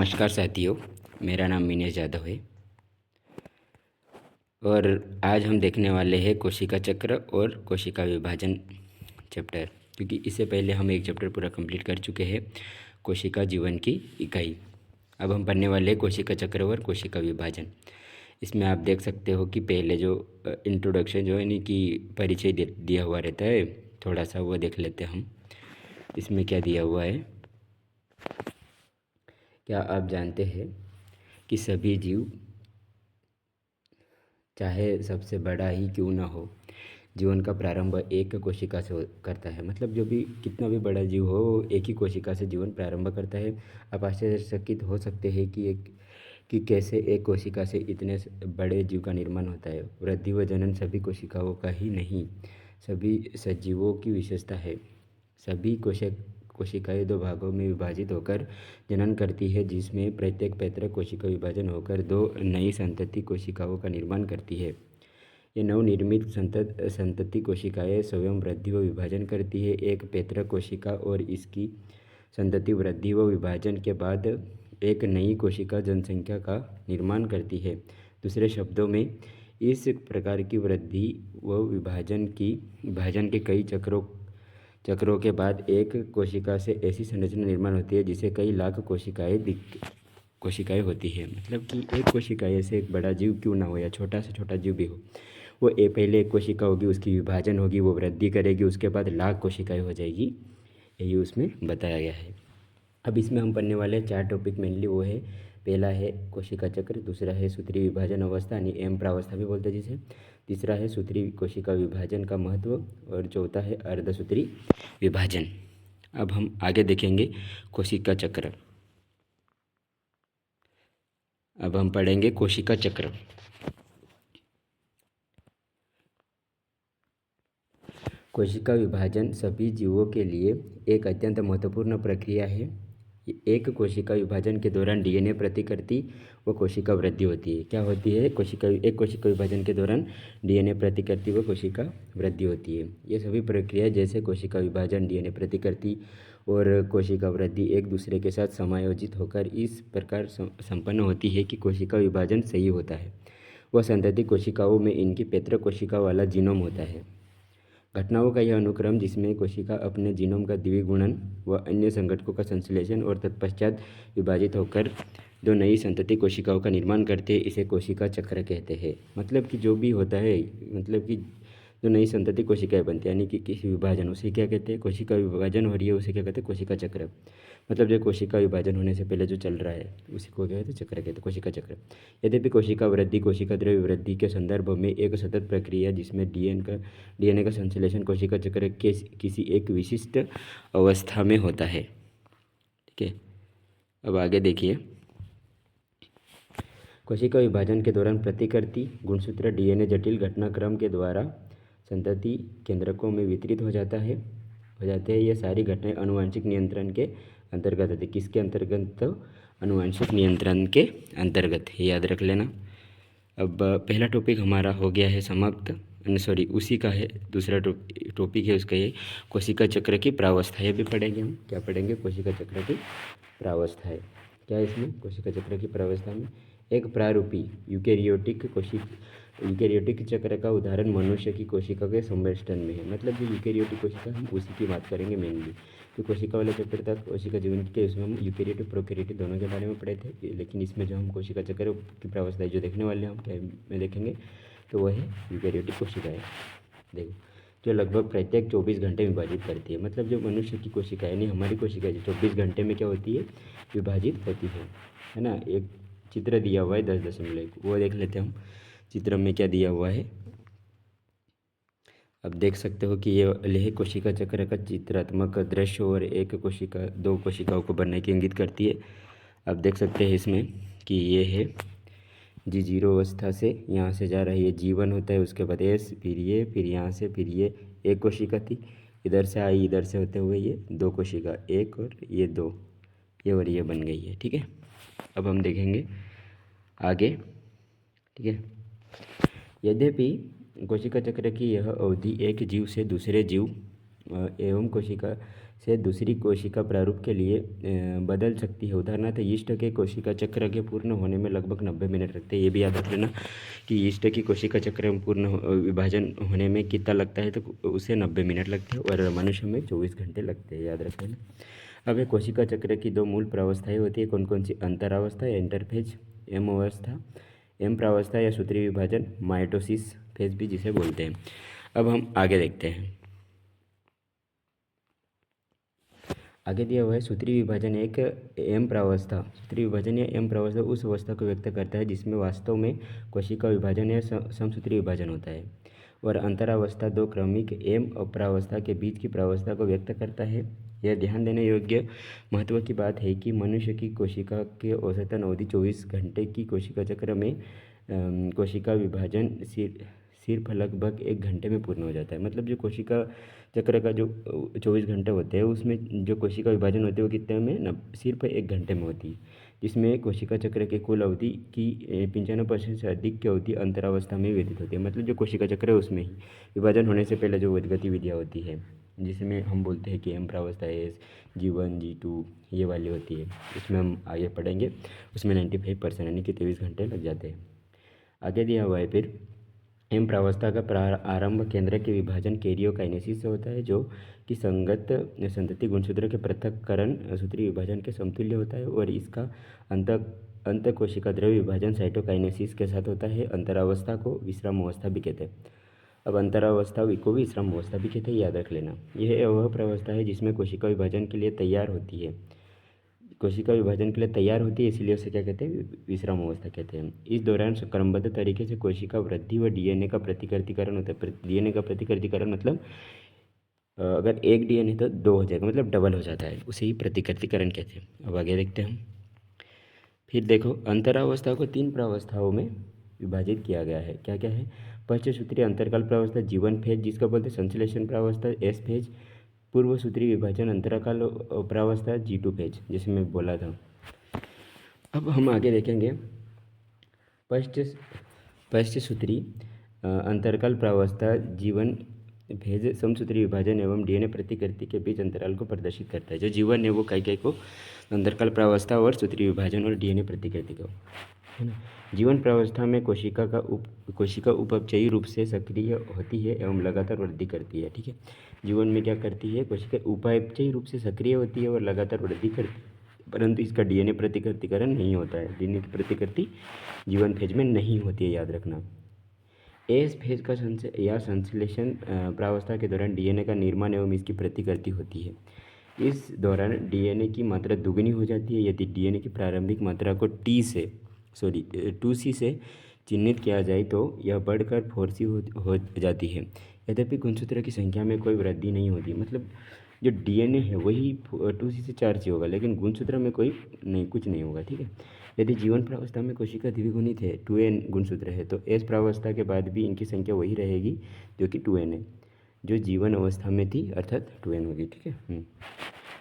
नमस्कार साथियों, मेरा नाम मिनेश यादव है और आज हम देखने वाले हैं कोशिका चक्र और कोशिका विभाजन चैप्टर। क्योंकि इससे पहले हम एक चैप्टर पूरा कंप्लीट कर चुके हैं, कोशिका जीवन की इकाई। अब हम पढ़ने वाले हैं कोशिका चक्र और कोशिका विभाजन। इसमें आप देख सकते हो कि पहले जो इंट्रोडक्शन जो यानी कि परिचय दिया हुआ रहता है, थोड़ा सा वो देख लेते हैं हम। इसमें क्या दिया हुआ है, क्या आप जानते हैं कि सभी जीव, चाहे सबसे बड़ा ही क्यों ना हो, जीवन का प्रारंभ एक कोशिका से करता है। मतलब जो भी कितना भी बड़ा जीव हो वो एक ही कोशिका से जीवन प्रारंभ करता है। आप आश्चर्यचकित हो सकते हैं कि कैसे एक कोशिका से इतने बड़े जीव का निर्माण होता है। वृद्धि व जनन सभी कोशिकाओं का ही नहीं, सभी सजीवों की विशेषता है। सभी कोशिकाएं दो भागों में विभाजित होकर जनन करती है, जिसमें प्रत्येक पैतृक कोशिका विभाजन होकर दो नई संतति कोशिकाओं का निर्माण करती है। ये नवनिर्मित संतति कोशिकाएं स्वयं वृद्धि व विभाजन करती है। एक पैतृक कोशिका और इसकी संतति वृद्धि व विभाजन के बाद एक नई कोशिका जनसंख्या का निर्माण करती है। दूसरे शब्दों में, इस प्रकार की वृद्धि व विभाजन के कई चक्रों के बाद एक कोशिका से ऐसी संरचना निर्माण होती है जिसे कई लाख कोशिकाएं होती है। मतलब कि एक कोशिका से एक बड़ा जीव क्यों ना हो या छोटा से छोटा जीव भी हो, वो पहले एक कोशिका होगी, उसकी विभाजन होगी, वो वृद्धि करेगी, उसके बाद लाख कोशिकाएं हो जाएगी। यही उसमें बताया गया है। अब इसमें हम पढ़ने वाले 4 टॉपिक मेनली वो है। पहला है कोशिका चक्र, दूसरा है सूत्री विभाजन अवस्था यानी एम प्रावस्था भी बोलते हैं जिसे, तीसरा है सूत्री कोशिका विभाजन का महत्व और चौथा है अर्धसूत्री विभाजन। अब हम आगे देखेंगे कोशिका चक्र। अब हम पढ़ेंगे कोशिका चक्र। कोशिका विभाजन सभी जीवों के लिए एक अत्यंत महत्वपूर्ण प्रक्रिया है। एक कोशिका विभाजन के दौरान डीएनए प्रतिकृति व कोशिका वृद्धि होती है। क्या होती है? एक कोशिका विभाजन के दौरान डीएनए प्रतिकृति व कोशिका वृद्धि होती है। ये सभी प्रक्रिया जैसे कोशिका विभाजन, डीएनए प्रतिकृति और कोशिका वृद्धि एक दूसरे के साथ समायोजित होकर इस प्रकार संपन्न होती है कि कोशिका विभाजन सही होता है। वह संतति कोशिकाओं में इनकी पैतृक कोशिका वाला जीनोम होता है। घटनाओं का यह अनुक्रम, जिसमें कोशिका अपने जीनोम का द्विगुणन व अन्य संघटकों का संश्लेषण और तत्पश्चात विभाजित होकर दो नई संतति कोशिकाओं का निर्माण करते हैं, इसे कोशिका चक्र कहते हैं। मतलब कि जो भी होता है, मतलब कि जो नई संतति कोशिकाएं बनती है यानी कि किसी विभाजन, उसे क्या कहते हैं? कोशिका विभाजन हो रही है, उसे क्या कहते हैं? कोशिका चक्र। मतलब जो कोशिका विभाजन होने से पहले जो चल रहा है उसी को क्या कहते हैं? चक्र कहते हैं, कोशिका चक्र। यद्यपि कोशिका वृद्धि कोशिका द्रव्य वृद्धि के संदर्भ में एक सतत प्रक्रिया जिसमें डीएनए का संश्लेषण कोशिका चक्र के किसी एक विशिष्ट अवस्था में होता है। ठीक है, अब आगे देखिए। कोशिका विभाजन के दौरान प्रतिकृति गुणसूत्र डीएनए जटिल घटनाक्रम के द्वारा संतति केंद्रकों में वितरित हो जाते हैं। ये सारी घटनाएं आनुवंशिक नियंत्रण के अंतर्गत आती है। किसके अंतर्गत? तो आनुवंशिक नियंत्रण के अंतर्गत है, याद रख लेना। अब पहला टॉपिक हमारा हो गया है समाप्त, सॉरी उसी का है। दूसरा टॉपिक है उसका, ये कोशिका चक्र की प्रावस्था। ये भी पढ़ेंगे हम। क्या पढ़ेंगे? कोशिका चक्र की प्रावस्था है। क्या है इसमें? कोशिका चक्र की प्रावस्था में एक प्रारूपी यूकेरियोटिक चक्र का उदाहरण मनुष्य की कोशिका के संवेष्टन में है। मतलब जो यूकेरियोटिक कोशिका, हम उसी की बात करेंगे मेनली। तो कोशिका वाले चक्र तक कोशिका जीवन के, उसमें हम यूकेरियोटिक प्रोकैरियोटिक दोनों के बारे में पढ़े थे, लेकिन इसमें जो हम कोशिका चक्र की प्रावस्था जो देखने वाले हैं हम क्या में देखेंगे, तो वह है यूकेरियोटिक कोशिकाएँ। देखो, जो लगभग प्रत्येक 24 घंटे विभाजित करती है। मतलब जो मनुष्य की कोशिका यानी हमारी कोशिका जो 24 घंटे में क्या होती है? विभाजित होती है ना। एक चित्र दिया हुआ है 10.1, वो देख लेते हैं हम। चित्र में क्या दिया हुआ है, अब देख सकते हो कि ये लेह कोशिका चक्र का चित्रात्मक दृश्य और एक कोशिका दो कोशिकाओं को बनने की इंगित करती है। अब देख सकते हैं इसमें कि ये है G0 अवस्था से यहाँ से जा रहा है, ये G1 होता है, उसके बाद S, फिर यहाँ से फिर ये एक कोशिका थी, इधर से आई, इधर से होते हुए ये दो कोशिका, एक और ये दो, ये और ये बन गई है। ठीक है, अब हम देखेंगे आगे। ठीक है, यद्यपि कोशिका चक्र की यह अवधि एक जीव से दूसरे जीव एवं कोशिका से दूसरी कोशिका प्रारूप के लिए बदल सकती है। उदाहरणार्थ यीस्ट के कोशिका चक्र के पूर्ण होने में लगभग 90 मिनट लगते हैं। ये भी याद रख लेना कि यीस्ट की कोशिका चक्र में पूर्ण विभाजन होने में कितना लगता है, तो उसे 90 मिनट लगते हैं और मनुष्य में 24 घंटे लगते हैं, याद रख लेना। अब एक कोशिका चक्र की दो मूल प्रावस्थाएं होती है, कौन कौन सी? अंतरावस्था या इंटरफेज, एम अवस्था, एम प्रावस्था या सूत्रीय विभाजन, माइटोसिस फेज भी जिसे बोलते हैं। अब हम आगे देखते हैं। आगे दिया हुआ है सूत्रीय विभाजन एक एम प्रावस्था। सूत्रीय विभाजन या एम प्रावस्था उस अवस्था को व्यक्त करता है जिसमें वास्तव में कोशिका विभाजन या समसूत्रीय विभाजन होता है। और अंतरावस्था दो क्रमिक एम प्रावस्था के बीच की प्रावस्था को व्यक्त करता है। यह ध्यान देने योग्य महत्व की बात है कि मनुष्य की कोशिका की औसतन अवधि 24 घंटे की कोशिका चक्र में कोशिका विभाजन सिर्फ लगभग 1 घंटे में पूर्ण हो जाता है। मतलब जो कोशिका चक्र का जो 24 घंटे होते हैं उसमें जो कोशिका विभाजन होती है वो कितने में न सिर्फ 1 घंटे में होती है, जिसमें कोशिका चक्र के कुल अवधि की 95% से अधिक की अवधि अंतरावस्था में व्यतीत होती है। मतलब जो कोशिका चक्र है उसमें ही विभाजन होने से पहले जो गतिविधियाँ होती है जिसमें हम बोलते हैं कि एम प्रावस्था एस G1 G2 ये वाली होती है, इसमें हम आगे पढ़ेंगे। उसमें 95% यानी कि 23 घंटे लग जाते हैं। आगे दिया हुआ है फिर एम प्रावस्था का आरंभ केंद्र के विभाजन कैरियोकाइनेसिस से होता है, जो कि संगत संतति गुणसूत्र के पृथक्करण सूत्रीय विभाजन के समतुल्य होता है। और इसका अंत कोशिका द्रव्य विभाजन साइटोकाइनेसिस के साथ होता है। अंतरावस्था को विश्राम अवस्था भी कहते हैं। अब अंतरावस्था को विश्राम अवस्था भी कहते हैं, याद रख लेना। यह वह प्रावस्था है जिसमें कोशिका विभाजन के लिए तैयार होती है, कोशिका विभाजन के लिए तैयार होती है, इसलिए उसे क्या कहते हैं? विश्राम अवस्था कहते हैं। इस दौरान क्रमबद्ध तरीके से कोशिका वृद्धि व डीएनए का प्रतिकृतिकरण होता है। डीएनए का प्रतिकृतिकरण मतलब अगर एक डीएनए तो 2 हो जाएगा, मतलब डबल हो जाता है, उसे ही प्रतिकृतिकरण कहते हैं। अब आगे देखते हैं हम। फिर देखो अंतरावस्था को 3 प्रावस्थाओं में विभाजित किया गया है। क्या क्या है? पंचसूत्रीय अंतरकाल प्रावस्था G1 फेज जिसका बोलते हैं संश्लेषण प्रावस्था एस फेज, पूर्व सूत्रीय विभाजन अंतराकाल प्रावस्था G2 फेज, जैसे मैं बोला था। अब हम आगे देखेंगे पंचसूत्री अंतरकाल प्रावस्था G1 फेज समसूत्रीय विभाजन एवं डीएनए प्रतिकृति के बीच अंतराल को प्रदर्शित करता है। जो जीवन है वो कई को अंतरकाल प्रावस्था और सूत्रीय विभाजन और डीएनए प्रतिकृति को, है ना। जीवन प्रावस्था में कोशिका उपचयी रूप से सक्रिय होती है एवं लगातार वृद्धि करती है। ठीक है, जीवन में क्या करती है? कोशिका उपचयी रूप से सक्रिय होती है और लगातार वृद्धि करती है, परंतु इसका डीएनए प्रतिकृतिकरण नहीं होता है। डीएनए की प्रतिकृति जीवन फेज में नहीं होती है, याद रखना। एस फेज का संश्लेषण प्रावस्था के दौरान डीएनए का निर्माण एवं इसकी प्रतिकृति होती है। इस दौरान डीएनए की मात्रा दुगनी हो जाती है। यदि डीएनए की प्रारंभिक मात्रा को 2C से चिन्हित किया जाए तो यह बढ़कर 4C हो जाती है। यद्यपि गुणसूत्र की संख्या में कोई वृद्धि नहीं होती, मतलब जो डीएनए है वही 2C से 4C होगा, लेकिन गुणसूत्र में कुछ नहीं होगा। ठीक है, यदि जीवन प्रावस्था में कोशिका द्विगुणित है, 2n गुणसूत्र है, तो एस प्रावस्था के बाद भी इनकी संख्या वही रहेगी जो कि 2n है, जो जीवन अवस्था में थी, अर्थात 2n होगी। ठीक है।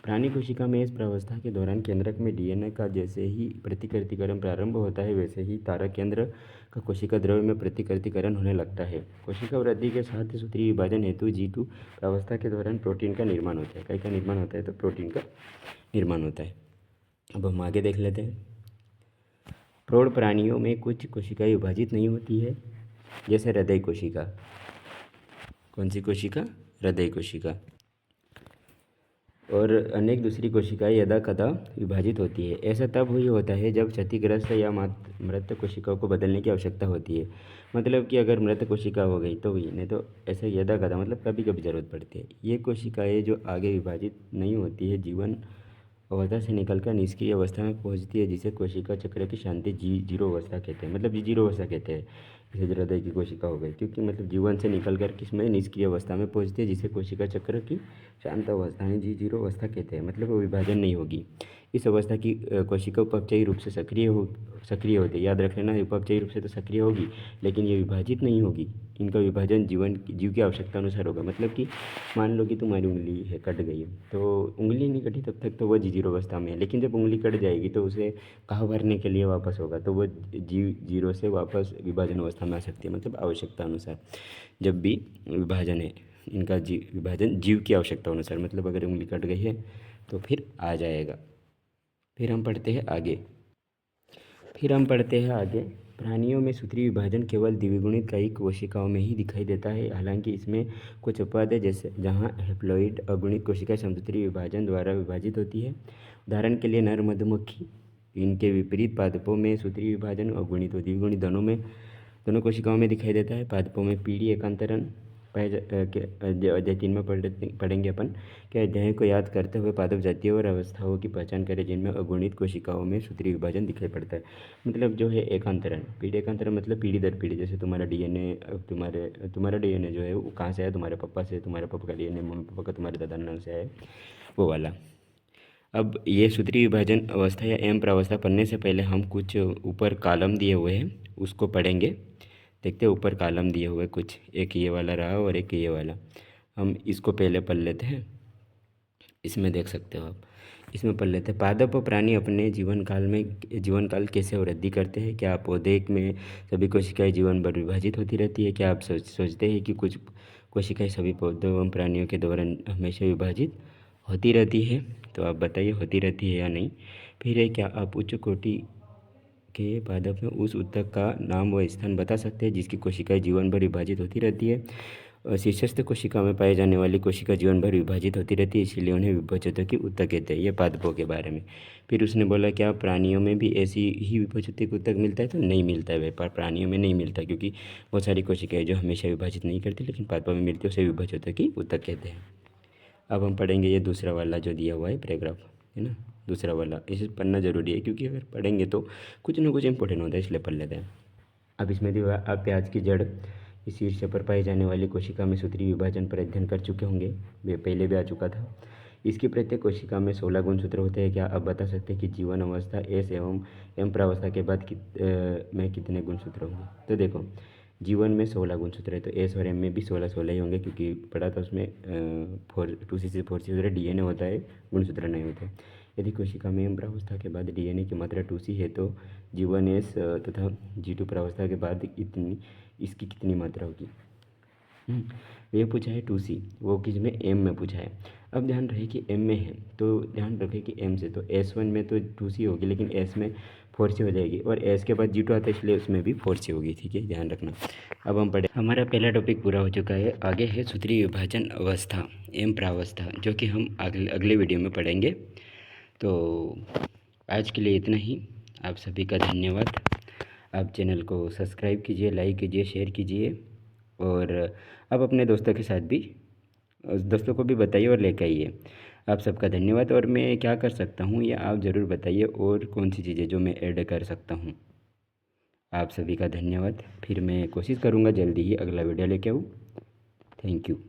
प्राणी कोशिका में इस प्रावस्था के दौरान केंद्रक में डीएनए का जैसे ही प्रतिकृतिकरण प्रारंभ होता है वैसे ही तारक केंद्र का कोशिका द्रव्य में प्रतिकृतिकरण होने लगता है। कोशिका वृद्धि के साथ सूत्रीय विभाजन हेतु G2 प्रावस्था के दौरान प्रोटीन का निर्माण होता है। कई का निर्माण होता है? तो प्रोटीन का निर्माण होता है। अब हम आगे देख लेते हैं। प्रौढ़ प्राणियों में कुछ कोशिकाएं विभाजित नहीं होती है, जैसे हृदय कोशिका। कौन सी कोशिका? हृदय कोशिका। और अनेक दूसरी कोशिकाएं यदा कदा विभाजित होती है। ऐसा तब ही होता है जब क्षतिग्रस्त या मृत कोशिकाओं को बदलने की आवश्यकता होती है। मतलब कि अगर मृत कोशिका हो गई तो भी, नहीं तो ऐसे यदा कदा मतलब कभी कभी ज़रूरत पड़ती है। ये कोशिकाएं जो आगे विभाजित नहीं होती है जीवन अवस्था से निकलकर निष्क्रिय अवस्था में पहुंचती है, जिसे कोशिका चक्र की शांति G0 अवस्था कहते हैं। मतलब G0 अवस्था कहते हैं जैसे हृदय की कोशिका हो गई, क्योंकि मतलब जीवन से निकलकर किसमें? निष्क्रिय अवस्था में पहुंचती है, जिसे कोशिका चक्र की शांत अवस्था यानी G0 अवस्था कहते हैं। मतलब वो विभाजन नहीं होगी। इस अवस्था की कोशिका उपचयी रूप से सक्रिय होती है। याद रख लेना, उपचयी रूप से तो सक्रिय होगी, लेकिन ये विभाजित नहीं होगी। इनका विभाजन जीव की आवश्यकता अनुसार होगा। मतलब कि मान लो कि तुम्हारी उंगली है, कट गई है, तो उंगली नहीं कटी तब तक तो वह G0 अवस्था में है, लेकिन जब उंगली कट जाएगी तो उसे कहाँ भरने के लिए वापस होगा, तो वह G0 से वापस विभाजन अवस्था में आ सकती है। मतलब आवश्यकता अनुसार जब भी विभाजन है इनका विभाजन जीव की आवश्यकता अनुसार, मतलब अगर उंगली कट गई है तो फिर आ जाएगा। फिर हम पढ़ते हैं आगे। प्राणियों में सूत्रीय विभाजन केवल द्विगुणित कई कोशिकाओं में ही दिखाई देता है। हालांकि इसमें कुछ अपवाद है, जैसे जहाँ हैप्लॉइड अगुणित कोशिकाएं समसूत्रीय विभाजन द्वारा विभाजित होती है। उदाहरण के लिए नर मधुमक्खी। इनके विपरीत पादपों में सूत्रीय विभाजन अगुणित व द्विगुणित दोनों कोशिकाओं में दिखाई देता है। पादपों में पीढ़ी एकांतरण अध्याय 3 में पढ़ेंगे अपन कि अध्याय को याद करते हुए पादप जातियों और अवस्थाओं की पहचान करें जिनमें अगुणित कोशिकाओं में सूत्रीय विभाजन दिखाई पड़ता है। मतलब जो है एकांतरण, पीढ़ी एकांतरण मतलब पीढ़ी दर पीढ़ी। जैसे तुम्हारा डीएनए, तुम्हारा डीएनए जो है वो कहाँ से आया, तुम्हारे पापा से, तुम्हारे पापा का डीएनए मम्मी पापा का तुम्हारे दादा नाना से आया, वो वाला। अब ये सूत्रीय विभाजन अवस्था या एम प्रावस्था पढ़ने से पहले हम कुछ ऊपर कॉलम दिए हुए हैं उसको पढ़ेंगे। देखते हैं ऊपर कॉलम दिए हुए कुछ, एक ये वाला रहा और एक ये वाला। हम इसको पहले पढ़ लेते हैं। इसमें देख सकते हो आप, इसमें पढ़ लेते हैं। पादप प्राणी अपने जीवन काल कैसे वृद्धि करते हैं? क्या पौधे में सभी कोशिकाएं जीवन भर विभाजित होती रहती है? क्या आप सोचते हैं कि कुछ कोशिकाएं सभी पौधों एवं प्राणियों के दौरान हमेशा विभाजित होती रहती है? तो आप बताइए होती रहती है या नहीं। फिर है, क्या आप उच्च कोटि के पादप में उस ऊतक का नाम व स्थान बता सकते हैं जिसकी कोशिकाएं जीवन भर विभाजित होती रहती है? शीर्षस्थ कोशिका में पाई जाने वाली कोशिका जीवन भर विभाजित होती रहती है, इसलिए उन्हें विभाजकों की ऊतक कहते हैं। ये पादपों के बारे में। फिर उसने बोला क्या प्राणियों में भी ऐसी ही विभाजक ऊतक मिलता है? तो नहीं मिलता है, व्यापार प्राणियों में नहीं मिलता, क्योंकि बहुत सारी कोशिकाएं जो हमेशा विभाजित नहीं करती लेकिन पादपों में मिलती है, उसे विभाजकों की ऊतक कहते हैं। अब हम पढ़ेंगे ये दूसरा वाला जो दिया हुआ है पैराग्राफ, है ना, दूसरा वाला। इसे पढ़ना जरूरी है क्योंकि अगर पढ़ेंगे तो कुछ ना कुछ इंपॉर्टेंट होता है, इसलिए पढ़ लेते हैं। अब इसमें दिया हुआ आप प्याज की जड़ इस शीर्ष पर पाई जाने वाली कोशिका में सूत्रीय विभाजन पर अध्ययन कर चुके होंगे, वे पहले भी आ चुका था। इसकी प्रत्येक कोशिका में 16 गुणसूत्र होते हैं। क्या आप बता सकते हैं कि जीवन अवस्था एस एवं एम प्रावस्था के बाद में कितने गुणसूत्र होंगे? तो देखो, जीवन में 16 गुणसूत्र है, तो एस और एम में भी 16 ही होंगे, क्योंकि पढ़ा था उसमें 2C से 4C डीएनए होता है, गुणसूत्र नहीं होते। यदि कोशिका में एम प्रावस्था के बाद डीएनए की मात्रा 2C है तो जीवन एस तथा G2 प्रावस्था के बाद इसकी कितनी मात्रा होगी? ये पूछा है 2C, वो किस में, एम में पूछा है। अब ध्यान रहे कि एम में है तो ध्यान रखें कि एम से तो S1 में तो 2C होगी, लेकिन S में 4C हो जाएगी, और S के बाद G2 आता है इसलिए उसमें भी 4C होगी। ठीक है, ध्यान रखना। अब हम पढ़े, हमारा पहला टॉपिक पूरा हो चुका है। आगे है सूत्रीय विभाजन अवस्था एम प्रावस्था, जो कि हम अगले वीडियो में पढ़ेंगे। तो आज के लिए इतना ही। आप सभी का धन्यवाद। आप चैनल को सब्सक्राइब कीजिए, लाइक कीजिए, शेयर कीजिए, और आप अपने दोस्तों के साथ भी, दोस्तों को भी बताइए और लेकर आइए। आप सबका धन्यवाद। और मैं क्या कर सकता हूँ या आप ज़रूर बताइए, और कौन सी चीज़ें जो मैं ऐड कर सकता हूँ। आप सभी का धन्यवाद। फिर मैं कोशिश करूँगा जल्दी ही अगला वीडियो लेके आऊँ। Thank you.